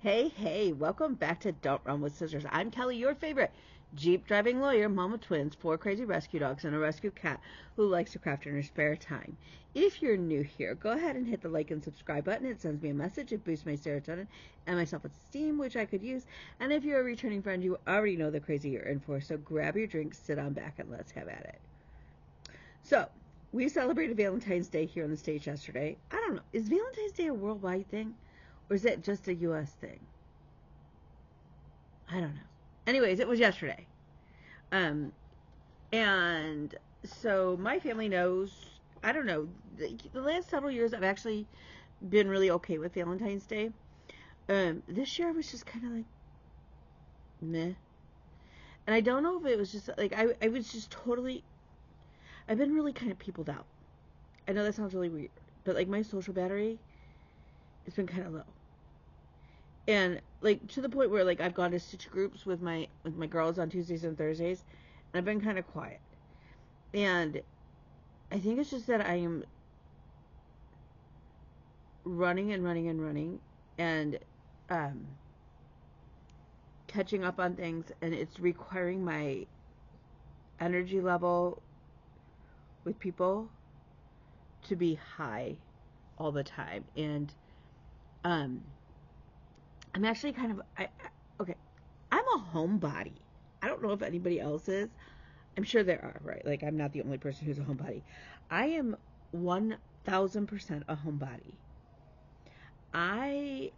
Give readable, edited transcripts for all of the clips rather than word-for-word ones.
Hey, welcome back to Don't Run with Scissors. I'm Kelly, your favorite Jeep driving lawyer, mom of twins, 4 crazy rescue dogs, and a rescue cat who likes to craft in her spare time. If you're new here, go ahead and hit the like and subscribe button. It sends me a message. It boosts my serotonin and my self-esteem, which I could use. And if you're a returning friend, you already know the crazy you're in for. So grab your drink, sit on back, and let's have at it. So, we celebrated Valentine's Day here on the States yesterday. I don't know. Is Valentine's Day a worldwide thing? Or is that just a U.S. thing? I don't know. Anyways, it was yesterday. And so my family knows, I don't know, the last several years I've actually been really okay with Valentine's Day. This year I was just kind of like, meh. And I don't know if it was just, like, I was just totally, I've been really kind of peopled out. I know that sounds really weird, but, like, my social battery has been kind of low. And, like, to the point where, like, I've gone to stitch groups with my girls on Tuesdays and Thursdays, and I've been kind of quiet. And I think it's just that I am running and catching up on things, and it's requiring my energy level with people to be high all the time. And I'm actually kind of, okay, I'm a homebody. I don't know if anybody else is. I'm sure there are, right? Like, I'm not the only person who's a homebody. I am 1000% a homebody. I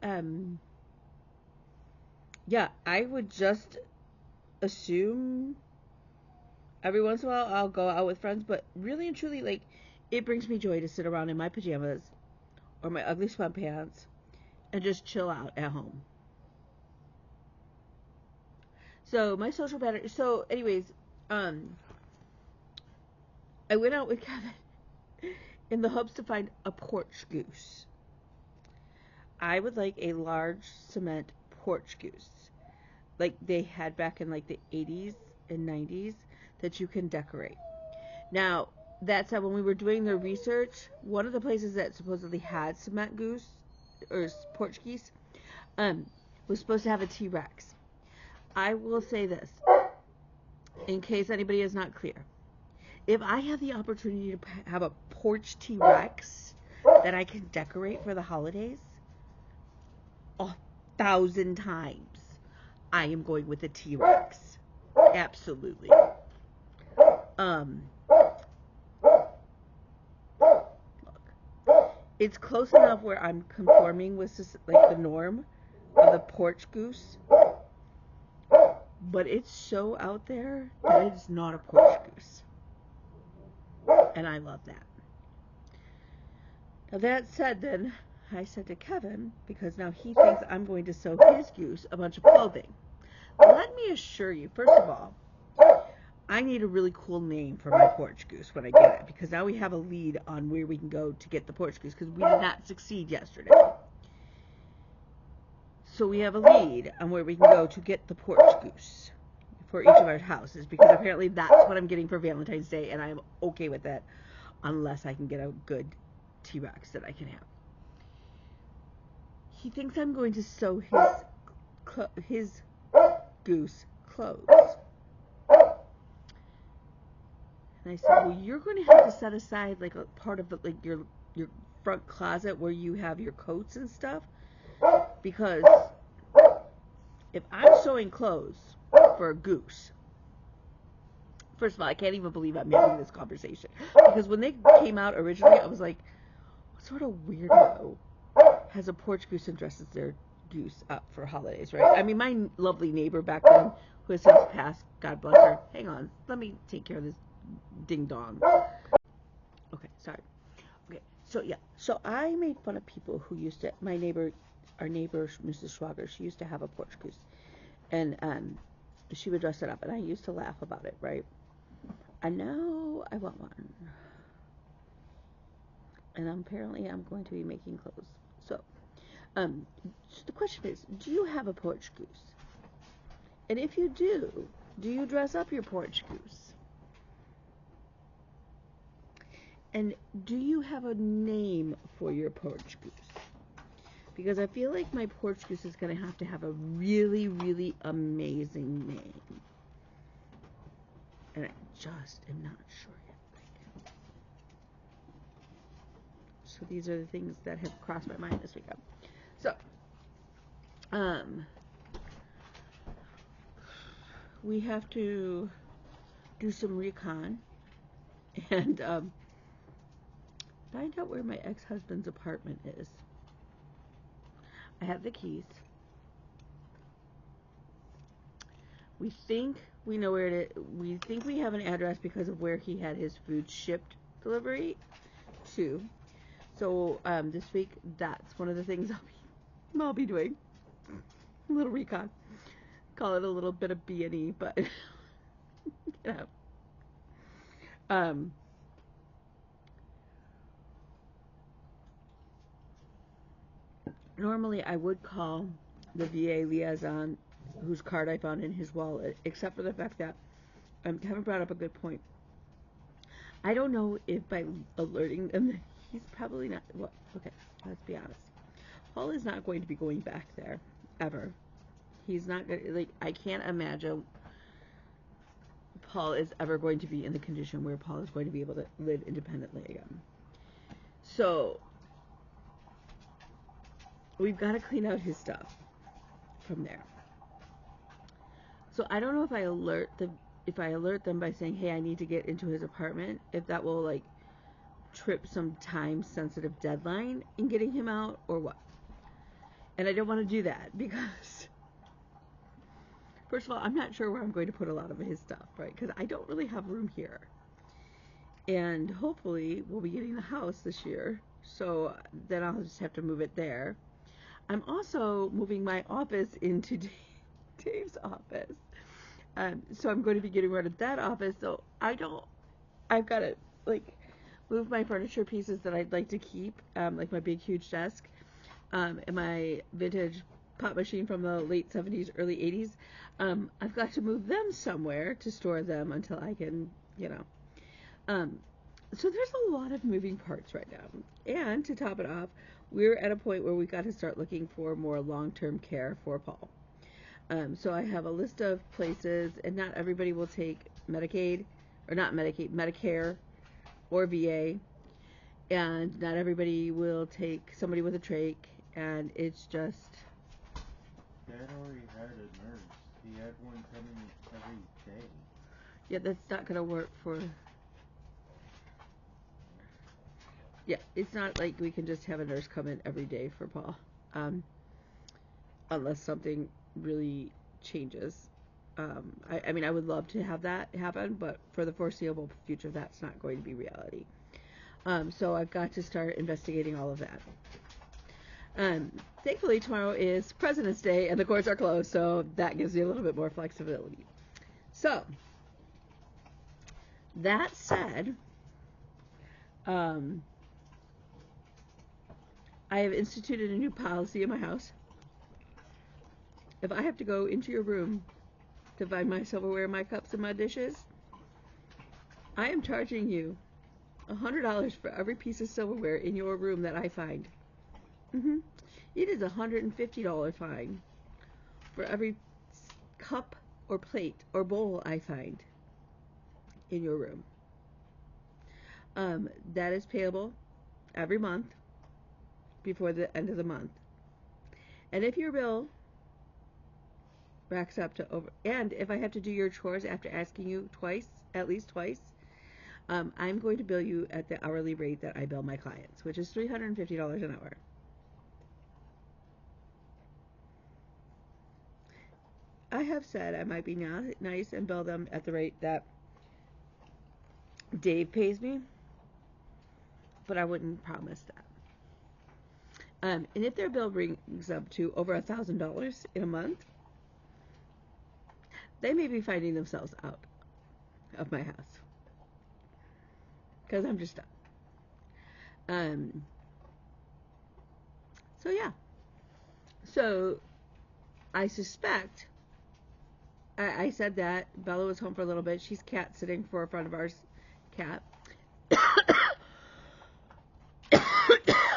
would just assume every once in a while I'll go out with friends, but really and truly, like, it brings me joy to sit around in my pajamas or my ugly sweatpants and just chill out at home. So my social battery. So, anyways, I went out with Kevin in the hopes to find a porch goose. I would like a large cement porch goose, like they had back in, like, the 80s and 90s, that you can decorate. Now, that said, when we were doing the research, one of the places that supposedly had cement goose or porch geese was supposed to have a T-Rex. I will say this, in case anybody is not clear. If I have the opportunity to have a porch T-Rex that I can decorate for the holidays, 1,000 times, I am going with a T-Rex. Absolutely. Look, it's close enough where I'm conforming with this, like, the norm of the porch goose, but it's so out there that it's not a porch goose. And I love that. Now, that said, then, I said to Kevin, because now he thinks I'm going to sew his goose a bunch of clothing. Let me assure you, first of all, I need a really cool name for my porch goose when I get it, because now we have a lead on where we can go to get the porch goose, because we did not succeed yesterday. So we have a lead on where we can go to get the porch goose for each of our houses, because apparently that's what I'm getting for Valentine's Day, and I am okay with that, unless I can get a good T-Rex that I can have. He thinks I'm going to sew his goose clothes. And I said, well, you're going to have to set aside, like, a part of the, like, your front closet where you have your coats and stuff, because if I'm sewing clothes for a goose, first of all, I can't even believe I'm having this conversation, because when they came out originally, I was like, what sort of weirdo has a porch goose and dresses their goose up for holidays, right? I mean, my lovely neighbor back then, who has since passed, God bless her. Hang on, let me take care of this ding dong. Okay, sorry. Okay, so yeah, so I made fun of people who used to, our neighbor, Mrs. Schwager, she used to have a porch goose, and she would dress it up, and I used to laugh about it, right? And now I want one, and apparently I'm going to be making clothes. So, the question is, do you have a porch goose? And if you do you dress up your porch goose? And do you have a name for your porch goose? because I feel like my porch goose is going to have a really, really amazing name. And I just am not sure yet. So these are the things that have crossed my mind this weekend. So, we have to do some recon and find out where my ex-husband's apartment is. I have the keys. We think we know where it is. We think we have an address because of where he had his food shipped delivery to. So this week, that's one of the things I'll be doing. A little recon. Call it a little bit of B&E, but you know. Normally, I would call the VA liaison, whose card I found in his wallet, except for the fact that Kevin brought up a good point. I don't know if by alerting them that he's probably not. Well, okay, let's be honest. Paul is not going to be going back there ever. He's not going to, like, I can't imagine Paul is ever going to be in the condition where Paul is going to be able to live independently again. So we've got to clean out his stuff from there. So I don't know if I alert them by saying, hey, I need to get into his apartment, if that will, like, trip some time-sensitive deadline in getting him out, or what. And I don't want to do that because, first of all, I'm not sure where I'm going to put a lot of his stuff, right? Because I don't really have room here. And hopefully we'll be getting the house this year, so then I'll just have to move it there. I'm also moving my office into Dave's office. So I'm going to be getting rid of that office. So I've got to, like, move my furniture pieces that I'd like to keep, like my big, huge desk, and my vintage pop machine from the late 70s, early 80s. I've got to move them somewhere to store them until I can, you know. So there's a lot of moving parts right now. And to top it off, we're at a point where we've got to start looking for more long-term care for Paul. So I have a list of places, and not everybody will take Medicaid, or not Medicaid, Medicare, or VA, and not everybody will take somebody with a trach, and it's just... Dad already had a nurse. He had one coming every day. Yeah, that's not going to work for... Yeah, it's not like we can just have a nurse come in every day for Paul, unless something really changes. I mean, I would love to have that happen, but for the foreseeable future, that's not going to be reality. So I've got to start investigating all of that. Thankfully, tomorrow is President's Day, and the courts are closed, so that gives me a little bit more flexibility. So, that said, I have instituted a new policy in my house. If I have to go into your room to find my silverware, my cups, and my dishes, I am charging you $100 for every piece of silverware in your room that I find. It is a $150 fine for every cup or plate or bowl I find in your room. That is payable every month before the end of the month. And if your bill racks up to over, and if I have to do your chores after asking you at least twice, I'm going to bill you at the hourly rate that I bill my clients, which is $350 an hour. I have said I might be nice and bill them at the rate that Dave pays me, but I wouldn't promise that. And if their bill brings up to over $1,000 in a month, they may be finding themselves out of my house, because I'm just done. So yeah. So I suspect, I said that Bella was home for a little bit. She's cat sitting for a friend of ours cat.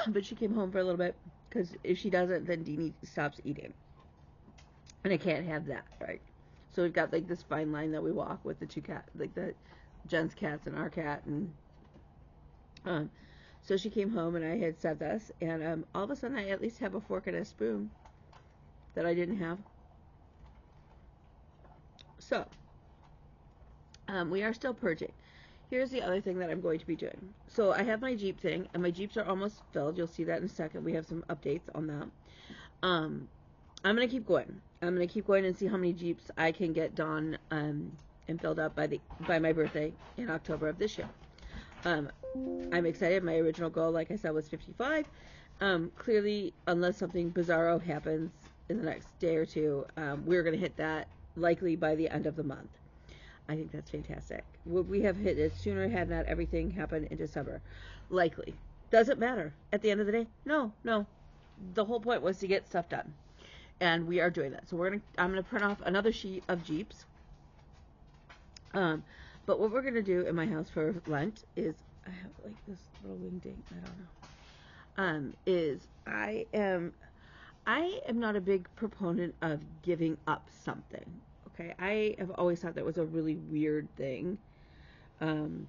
But she came home for a little bit. Because if she doesn't, then Deanie stops eating. And I can't have that, right? So we've got like this fine line that we walk with the two cats, like the Jen's cats and our cat. And so she came home and I had said this, and all of a sudden I at least have a fork and a spoon that I didn't have. So we are still purging. Here's the other thing that I'm going to be doing. So I have my Jeep thing, and my Jeeps are almost filled. You'll see that in a second. We have some updates on that. I'm going to keep going. I'm going to keep going and see how many Jeeps I can get done and filled up by my birthday in October of this year. I'm excited. My original goal, like I said, was 55. Clearly, unless something bizarro happens in the next day or two, we're going to hit that likely by the end of the month. I think that's fantastic. Would we have hit it sooner had not everything happened in December? Likely. Doesn't matter. At the end of the day, no. The whole point was to get stuff done. And we are doing that. So I'm gonna print off another sheet of Jeeps. But what we're gonna do in my house for Lent is, I have like this little wing ding, I don't know. Is I am not a big proponent of giving up something. Okay, I have always thought that was a really weird thing. And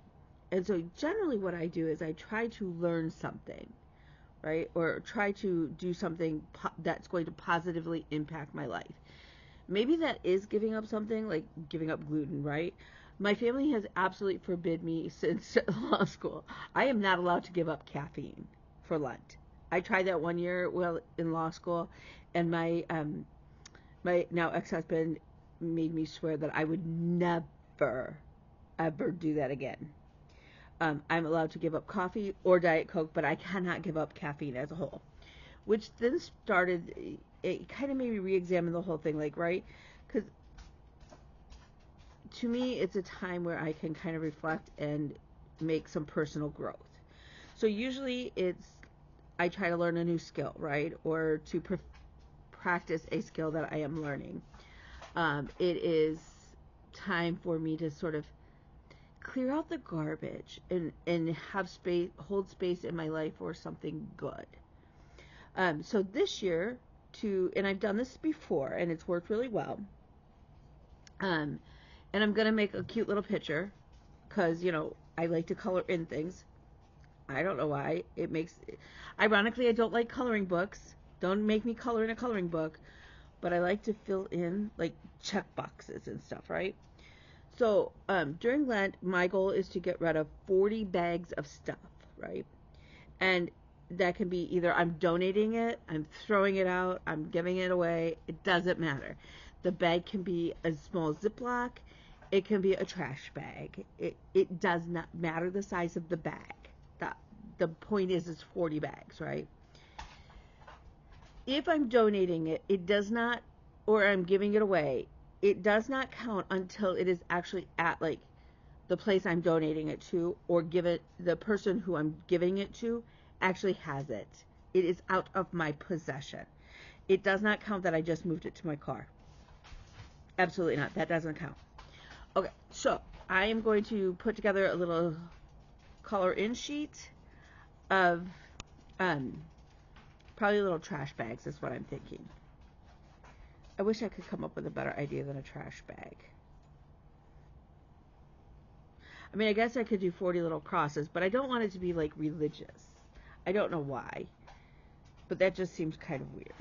so generally what I do is I try to learn something, right? Or try to do something that's going to positively impact my life. Maybe that is giving up something, like giving up gluten, right? My family has absolutely forbid me since law school. I am not allowed to give up caffeine for Lent. I tried that one year while in law school, and my now ex-husband made me swear that I would never, ever do that again. I'm allowed to give up coffee or Diet Coke, but I cannot give up caffeine as a whole. Which then started, it kind of made me re-examine the whole thing, like, right? Because to me, it's a time where I can kind of reflect and make some personal growth. So usually I try to learn a new skill, right? Or to practice a skill that I am learning. It is time for me to sort of clear out the garbage and have hold space in my life for something good. So this year, and I've done this before, and it's worked really well. And I'm going to make a cute little picture, because, I like to color in things. I don't know why. Ironically, I don't like coloring books. Don't make me color in a coloring book. But I like to fill in, like, check boxes and stuff, right? So, during Lent, my goal is to get rid of 40 bags of stuff, right? And that can be either I'm donating it, I'm throwing it out, I'm giving it away. It doesn't matter. The bag can be a small Ziploc. It can be a trash bag. It does not matter the size of the bag. The point is it's 40 bags, right? If I'm donating it, it does not, or I'm giving it away, it does not count until it is actually at, like, the place I'm donating it to, or the person who I'm giving it to actually has it. It is out of my possession. It does not count that I just moved it to my car. Absolutely not. That doesn't count. Okay, so I am going to put together a little color in sheet of probably little trash bags is what I'm thinking. I wish I could come up with a better idea than a trash bag. I mean, I guess I could do 40 little crosses, but I don't want it to be, like, religious. I don't know why, but that just seems kind of weird.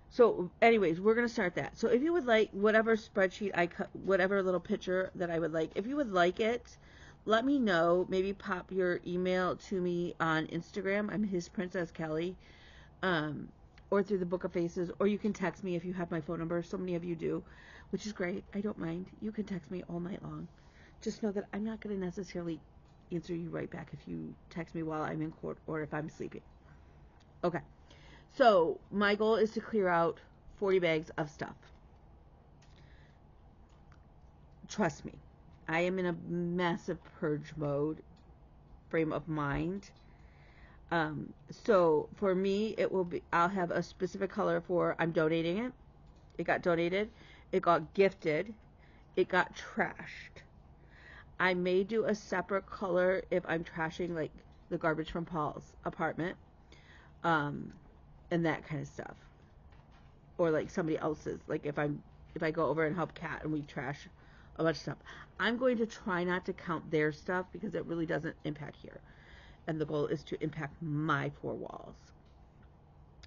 So, anyways, we're going to start that. So, if you would like whatever spreadsheet whatever little picture that I would like, if you would like it, let me know. Maybe pop your email to me on Instagram. I'm His Princess Kelly. Or through the Book of Faces, or you can text me if you have my phone number. So many of you do, which is great. I don't mind. You can text me all night long. Just know that I'm not going to necessarily answer you right back if you text me while I'm in court or if I'm sleeping. Okay. So my goal is to clear out 40 bags of stuff. Trust me, I am in a massive purge mode, frame of mind. So for me, I'll have a specific color for I'm donating it. It got donated. It got gifted. It got trashed. I may do a separate color if I'm trashing, like, the garbage from Paul's apartment. um, and that kind of stuff. Or like somebody else's. Like if I go over and help Kat and we trash a bunch of stuff, I'm going to try not to count their stuff because it really doesn't impact here. And the goal is to impact my 4 walls.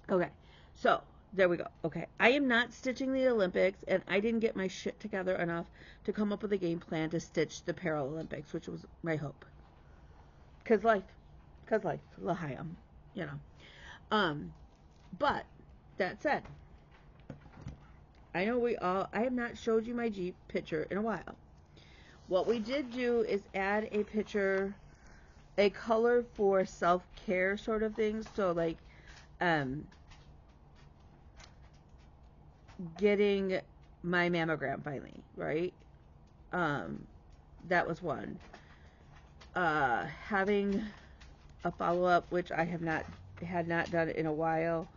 Okay, so there we go. Okay, I am not stitching the Olympics, and I didn't get my shit together enough to come up with a game plan to stitch the Paralympics, which was my hope. Cause life, L'chaim, you know. But that said, I have not showed you my Jeep picture in a while. What we did do is add a picture, a color for self-care sort of things. So like, getting my mammogram finally, right? That was one. Having a follow-up, which I had not done in a while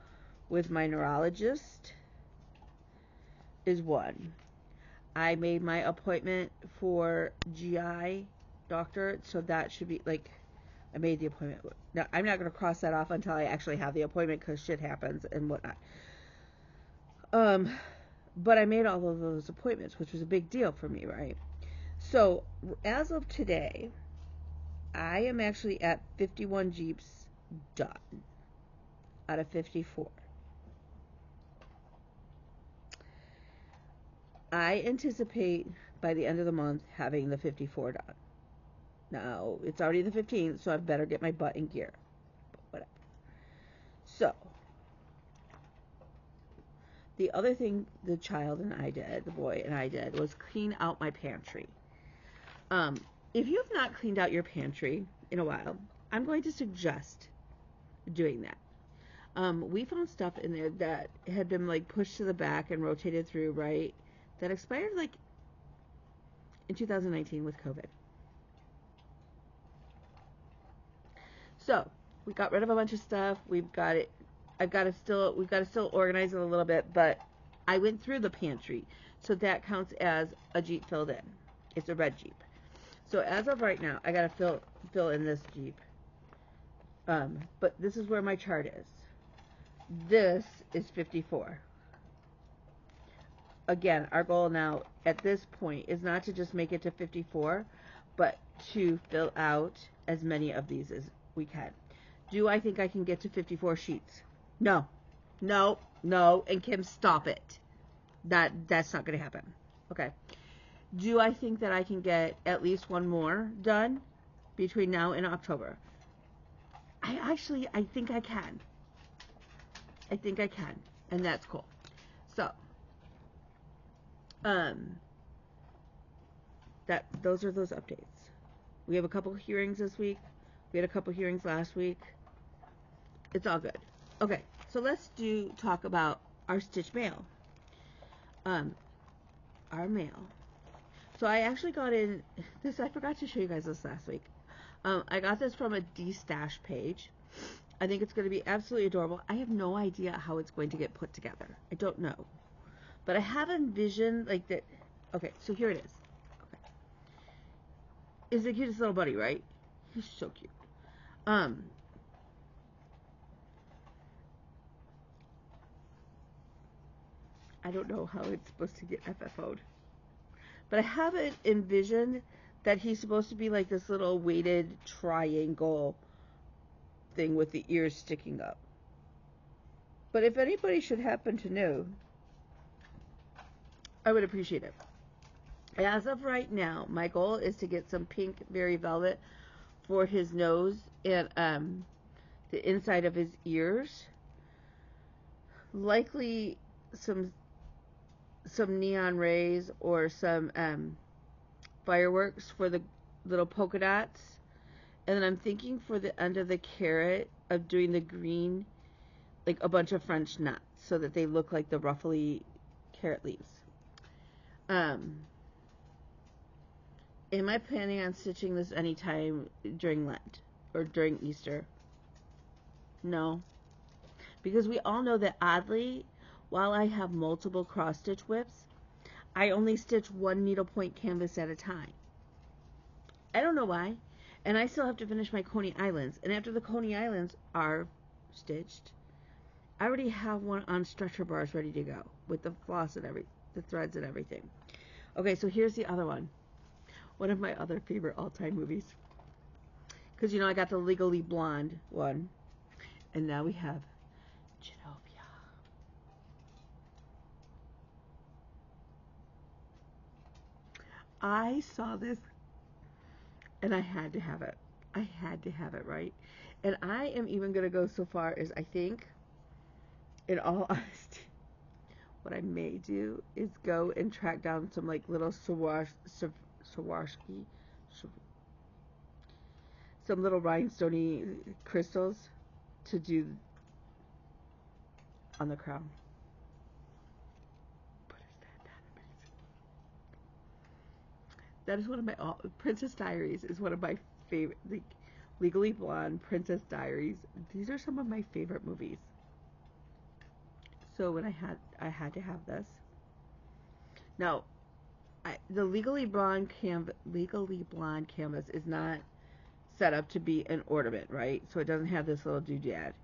with my neurologist, is one. I made my appointment for GI doctor, so that should be like, I made the appointment. Now, I'm not going to cross that off until I actually have the appointment because shit happens and whatnot. But I made all of those appointments, which was a big deal for me, right? So, as of today, I am actually at 51 Jeeps done out of 54. I anticipate by the end of the month having the 54 done. Now, it's already the 15th, so I better get my butt in gear. But whatever. So, the other thing the boy and I did, was clean out my pantry. If you have not cleaned out your pantry in a while, I'm going to suggest doing that. We found stuff in there that had been like pushed to the back and rotated through, right? That expired like in 2019 with COVID. So we got rid of a bunch of stuff. We've got to still organize it a little bit, but I went through the pantry, so that counts as a Jeep filled in. It's a red Jeep. So as of right now, I gotta fill in this Jeep. But this is where my chart is. This is 54. Again, our goal now at this point is not to just make it to 54, but to fill out as many of these as we can. Do I think I can get to 54 sheets? No. And Kim, stop it. That's not going to happen. Okay. Do I think that I can get at least one more done between now and October? I think I can. And that's cool. So, those are those updates. We have a couple hearings this week. We had a couple hearings last week. It's all good. Okay, so let's talk about our stitch mail. Our mail. So I actually got in this. I forgot to show you guys this last week. I got this from a D-Stash page. I think it's going to be absolutely adorable. I have no idea how it's going to get put together. I don't know. But I have envisioned like that. Okay, so here it is. Okay. It's the cutest little buddy, right? He's so cute. I don't know how it's supposed to get FFO'd. But I have it envisioned that he's supposed to be like this little weighted triangle thing with the ears sticking up. But if anybody should happen to know, I would appreciate it. As of right now, my goal is to get some pink Very Velvet for his nose and the inside of his ears. Likely some neon rays or some fireworks for the little polka dots. And then I'm thinking for the end of the carrot of doing the green, like a bunch of French knots so that they look like the ruffly carrot leaves. Am I planning on stitching this anytime during Lent or during Easter? No. Because we all know that oddly, while I have multiple cross stitch whips, I only stitch one needlepoint canvas at a time. I don't know why. And I still have to finish my Coney Islands. And after the Coney Islands are stitched. I already have one on stretcher bars ready to go with the floss and the threads and everything. Okay, so here's the other one. One of my other favorite all-time movies. Because, I got the Legally Blonde one. And now we have Genovia. I saw this and I had to have it. I had to have it, right? And I am even going to go so far as I think, in all honesty, what I may do is go and track down some like little Swarovski, some little rhinestone crystals to do on the crown. But is that amazing? That is one of my Princess Diaries is one of my favorite. Like, Legally Blonde, Princess Diaries. These are some of my favorite movies. So when I had to have this. Now, the Legally Blonde canvas is not set up to be an ornament, right? So it doesn't have this little doodad.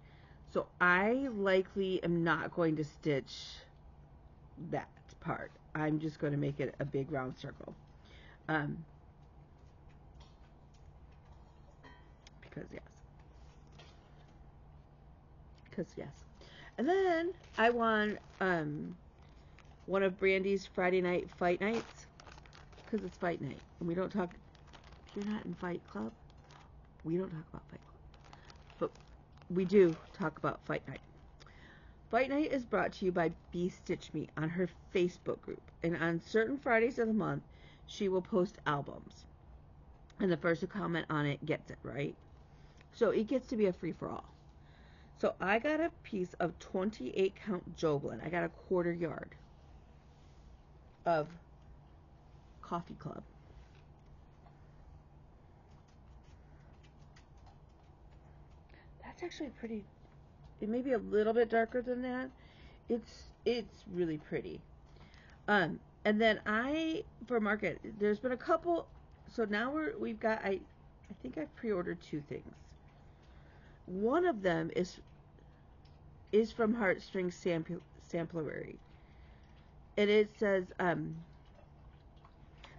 So I likely am not going to stitch that part. I'm just going to make it a big round circle. Because yes. And then I won one of Brandy's Friday night fight nights, because it's fight night, and we don't talk. If you're not in Fight Club, we don't talk about Fight Club, but we do talk about Fight Night. Fight Night is brought to you by Bee Stitch Me on her Facebook group, and on certain Fridays of the month, she will post albums, and the first to comment on it gets it, right? So it gets to be a free-for-all. So I got a piece of 28 count Joblin. I got a quarter yard of Coffee Club. That's actually pretty. It may be a little bit darker than that. It's really pretty. And then for market, there's been a couple. So now we've got. I think I pre-ordered 2 things. One of them is from Heartstrings Samplery. And it says,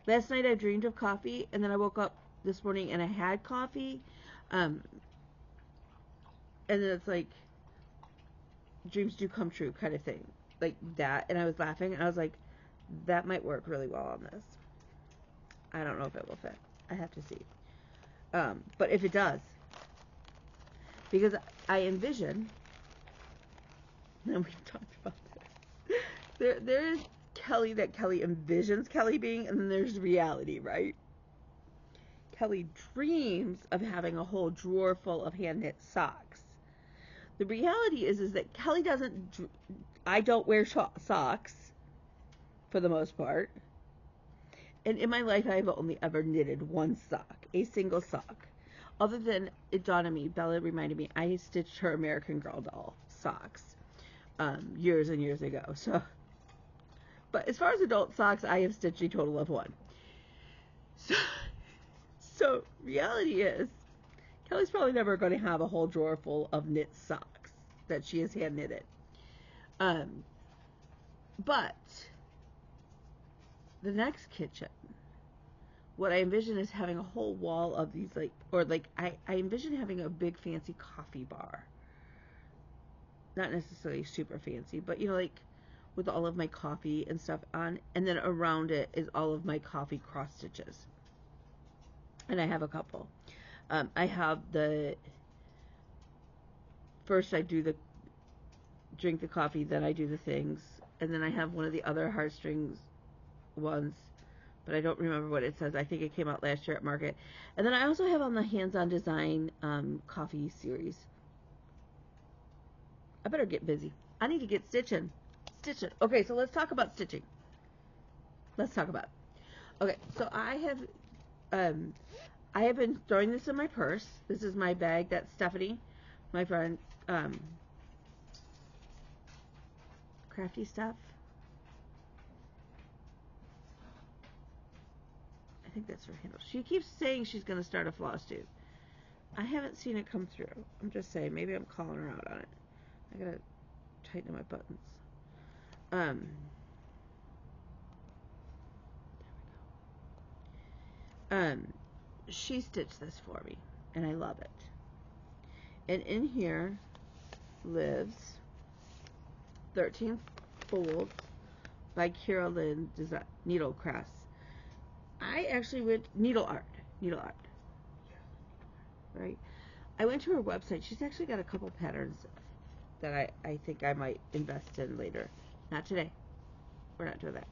last night I dreamed of coffee, and then I woke up this morning and I had coffee. And then it's like, dreams do come true kind of thing. Like that. And I was laughing, and I was like, that might work really well on this. I don't know if it will fit. I have to see. But if it does, because I envision, and we've talked about this, there is Kelly that Kelly envisions Kelly being, and then there's reality, right? Kelly dreams of having a whole drawer full of hand-knit socks. The reality is that Kelly doesn't, I don't wear socks, for the most part. And in my life, I have only ever knitted one sock, a single sock. Other than, it dawned on me, Bella reminded me, I stitched her American Girl doll socks years and years ago. So, but as far as adult socks, I have stitched a total of 1. So reality is, Kelly's probably never going to have a whole drawer full of knit socks that she has hand knitted. But the next kitchen, what I envision is having a whole wall of these, I envision having a big fancy coffee bar. Not necessarily super fancy, but with all of my coffee and stuff on, and then around it is all of my coffee cross stitches. And I have a couple. I have first I do drink the coffee, then I do the things, and then I have one of the other heartstrings ones, but I don't remember what it says. I think it came out last year at Market. And then I also have on the Hands-On Design coffee series. I better get busy. I need to get stitching. Okay, so let's talk about stitching. Okay, so I have been throwing this in my purse. This is my bag that Stephanie, my friend, Crafty Stuff. I think that's her handle. She keeps saying she's going to start a Flosstube. I haven't seen it come through. I'm just saying, maybe I'm calling her out on it. I gotta tighten my buttons. She stitched this for me, and I love it. And in here lives 13 Folds by Carolyn Needlecrafts. I actually went needle art, right? I went to her website. She's actually got a couple patterns that I think I might invest in later. Not today. We're not doing that.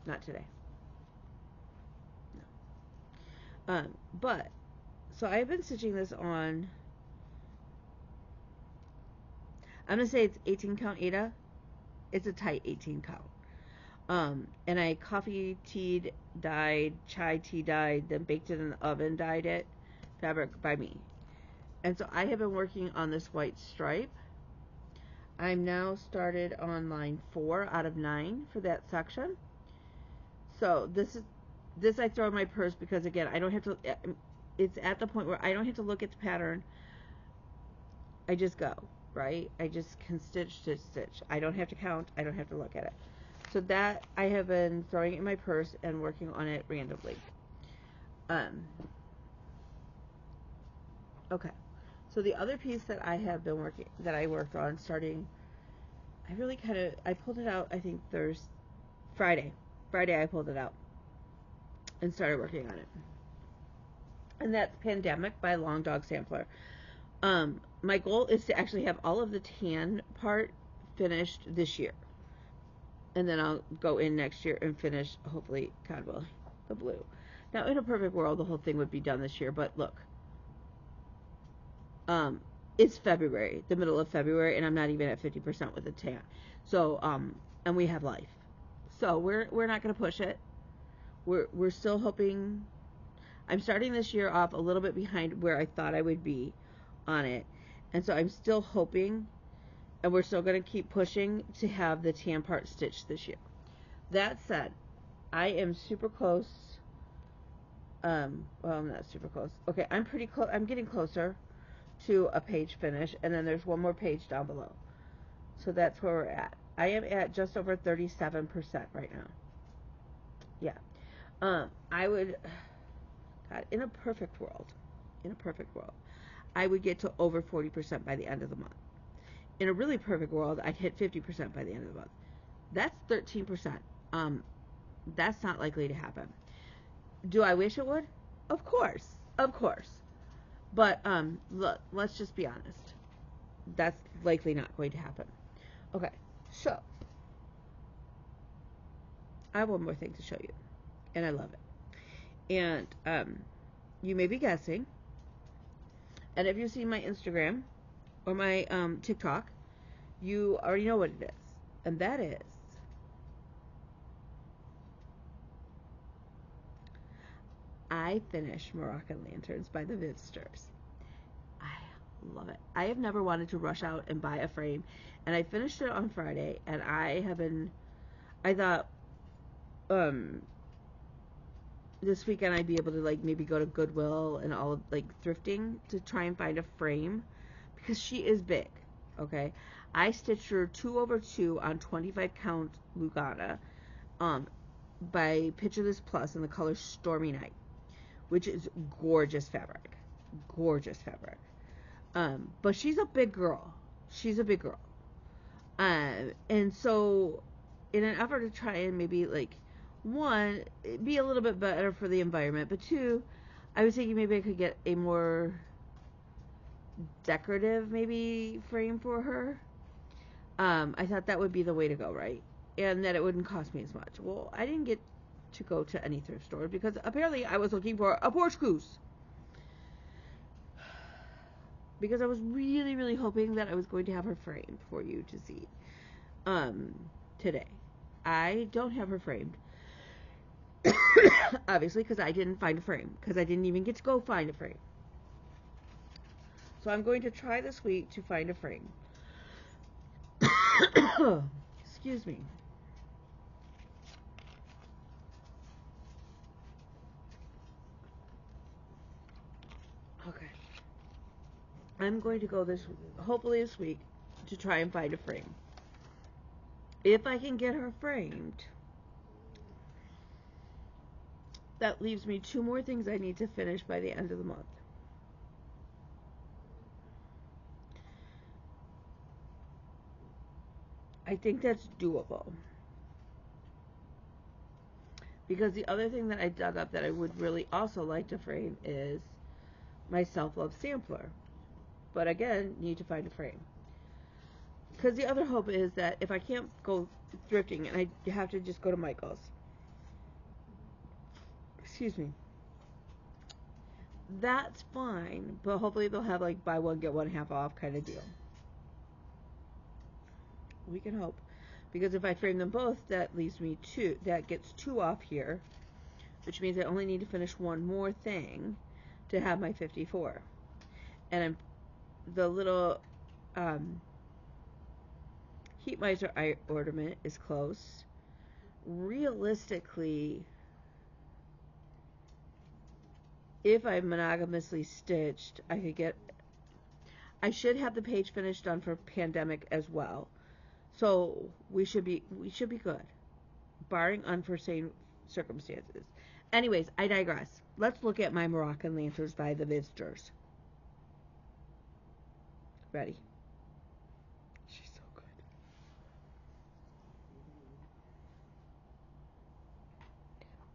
Not today. No. But so I've been stitching this on. I'm gonna say it's 18 count Ada. It's a tight 18 count. And I coffee teed, dyed, chai tea dyed, then baked it in the oven, dyed it. Fabric by me. And so I have been working on this white stripe. I'm now started on line 4 out of 9 for that section. So this I throw in my purse because again I don't have to. It's at the point where I don't have to look at the pattern. I just go, right? I just can stitch. I don't have to count. I don't have to look at it. So that I have been throwing it in my purse and working on it randomly. Okay. So the other piece that I have been I worked on starting, I pulled it out, I think Friday. Friday I pulled it out and started working on it. And that's Pandemic by Long Dog Sampler. My goal is to actually have all of the tan part finished this year. And then I'll go in next year and finish, hopefully, the blue. Now, in a perfect world, the whole thing would be done this year, but look. It's February, the middle of February, and I'm not even at 50% with the tan. So, and we have life. So we're not going to push it. We're still hoping. I'm starting this year off a little bit behind where I thought I would be on it. And so I'm still hoping, and we're still going to keep pushing to have the tan part stitched this year. That said, I am super close. Well, I'm not super close. Okay, I'm pretty close. I'm getting closer to a page finish, and then there's one more page down below. So that's where we're at. I am at just over 37% right now. Yeah. I would, God, in a perfect world, I would get to over 40% by the end of the month. In a really perfect world, I'd hit 50% by the end of the month. That's 13%. That's not likely to happen. Do I wish it would? Of course. But look, let's just be honest. That's likely not going to happen. Okay, so I have one more thing to show you, and I love it. And you may be guessing, and if you've seen my Instagram or my TikTok, you already know what it is, and that is I finished Moroccan Lanterns by the Vivsters. I love it. I have never wanted to rush out and buy a frame, and I finished it on Friday, and I thought this weekend I'd be able to like maybe go to Goodwill and all of like thrifting to try and find a frame because she is big. Okay, I stitched her 2/2 on 25 count Lugana by Picture This Plus in the color Stormy Night, which is gorgeous fabric. But she's a big girl. And so in an effort to try and maybe like one, be a little bit better for the environment, but two, I was thinking maybe I could get a more decorative maybe frame for her. I thought that would be the way to go, right? And that it wouldn't cost me as much. Well, I didn't get to go to any thrift store because apparently I was looking for a porch goose. Because I was really, really hoping that I was going to have her framed for you to see today. I don't have her framed. Obviously, because I didn't find a frame. Because I didn't even get to go find a frame. So I'm going to try this week to find a frame. Excuse me. Okay. I'm going to go hopefully this week, to try and find a frame. If I can get her framed, that leaves me 2 more things I need to finish by the end of the month. I think that's doable. Because the other thing that I dug up that I would really also like to frame is my self-love sampler. But again, need to find a frame. Because the other hope is that if I can't go thrifting and I have to just go to Michael's, excuse me, that's fine. But hopefully they'll have like buy one get one half off kind of deal. We can hope. Because if I frame them both, that leaves me 2. That gets 2 off here, which means I only need to finish one more thing to have my 54. And the little heat miser eye ornament is close. Realistically, if I'm monogamously stitched, I should have the page finished done for Pandemic as well. So we should be good, barring unforeseen circumstances. Anyways, I digress. Let's look at my Moroccan lanterns by the visitors. Ready? She's so good.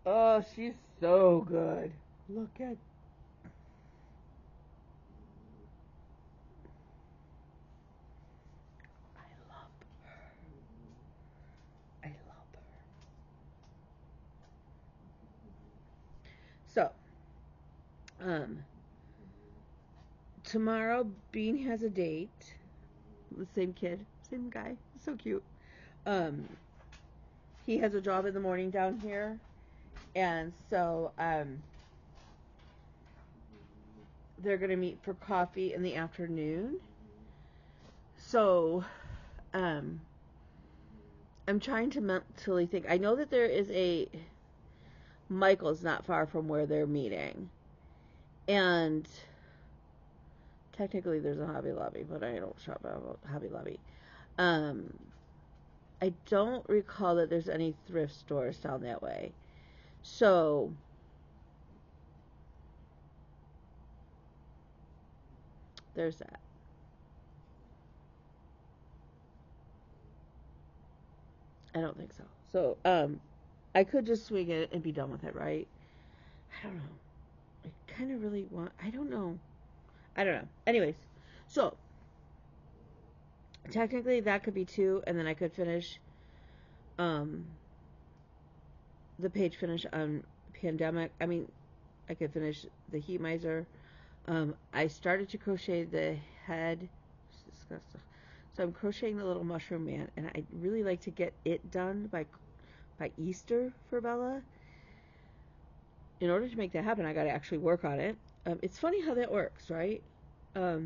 Oh, she's so good. Look at. I love her. So, tomorrow Bean has a date. The same kid, same guy. So cute. He has a job in the morning down here, and so they're gonna meet for coffee in the afternoon. So, I'm trying to mentally think. I know that there is a Michael's not far from where they're meeting, and technically there's a Hobby Lobby, but I don't shop at Hobby Lobby. I don't recall that there's any thrift stores down that way. So, there's that. I don't think so. So, I could just swing it and be done with it, right? I don't know. I kind of really want. I don't know. Anyways, so technically that could be 2, and then I could finish the page finish on Pandemic. I mean, I could finish the heat miser. I started to crochet the head. So I'm crocheting the little mushroom man, and I'd really like to get it done by Easter for Bella. In order to make that happen, I got to actually work on it. It's funny how that works, right? But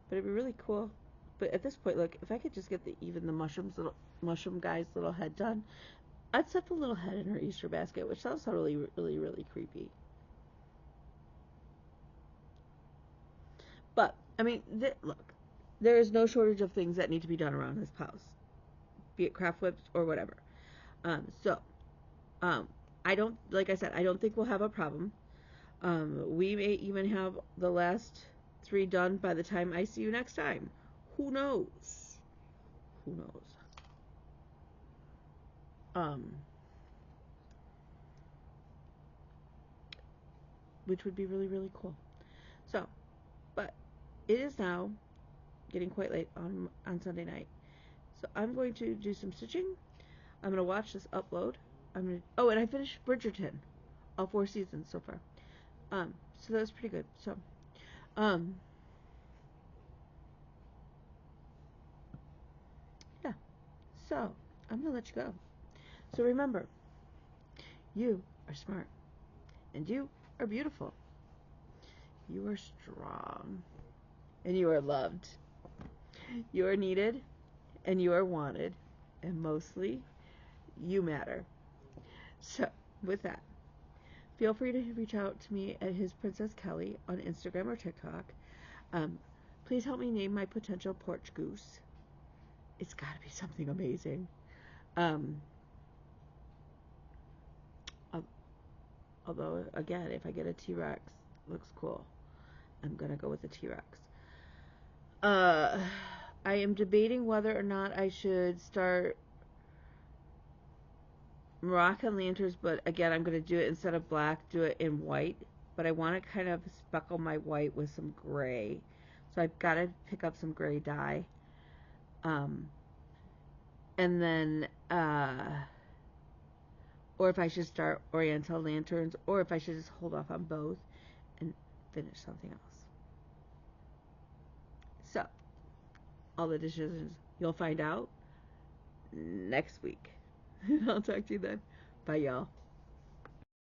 it'd be really cool. But at this point, look, if I could just get the mushroom guy's little head done, I'd set the little head in her Easter basket, which sounds really, really, really creepy. But I mean, look, there is no shortage of things that need to be done around this house, be it craft whips or whatever. So, I don't, like I said, I don't think we'll have a problem. We may even have the last 3 done by the time I see you next time. Who knows? Who knows? Which would be really, really cool. So, but it is now getting quite late on Sunday night. So I'm going to do some stitching. I'm going to watch this upload. and I finished Bridgerton. All 4 seasons so far. So that was pretty good. So, yeah. So, I'm going to let you go. So remember, you are smart. And you are beautiful. You are strong. And you are loved. You are needed. And you are wanted. And mostly, you matter. So, with that, feel free to reach out to me at His Princess Kelly on Instagram or TikTok. Please help me name my potential porch goose. It's got to be something amazing. Although, again, if I get a T-Rex, looks cool. I'm going to go with a T-Rex. I am debating whether or not I should start Moroccan lanterns, but again, I'm going to do it instead of black, do it in white. But I want to kind of speckle my white with some gray. So I've got to pick up some gray dye. And then, or if I should start Oriental lanterns, or if I should just hold off on both and finish something else. So, all the decisions you'll find out next week. I'll talk to you then. Bye, y'all.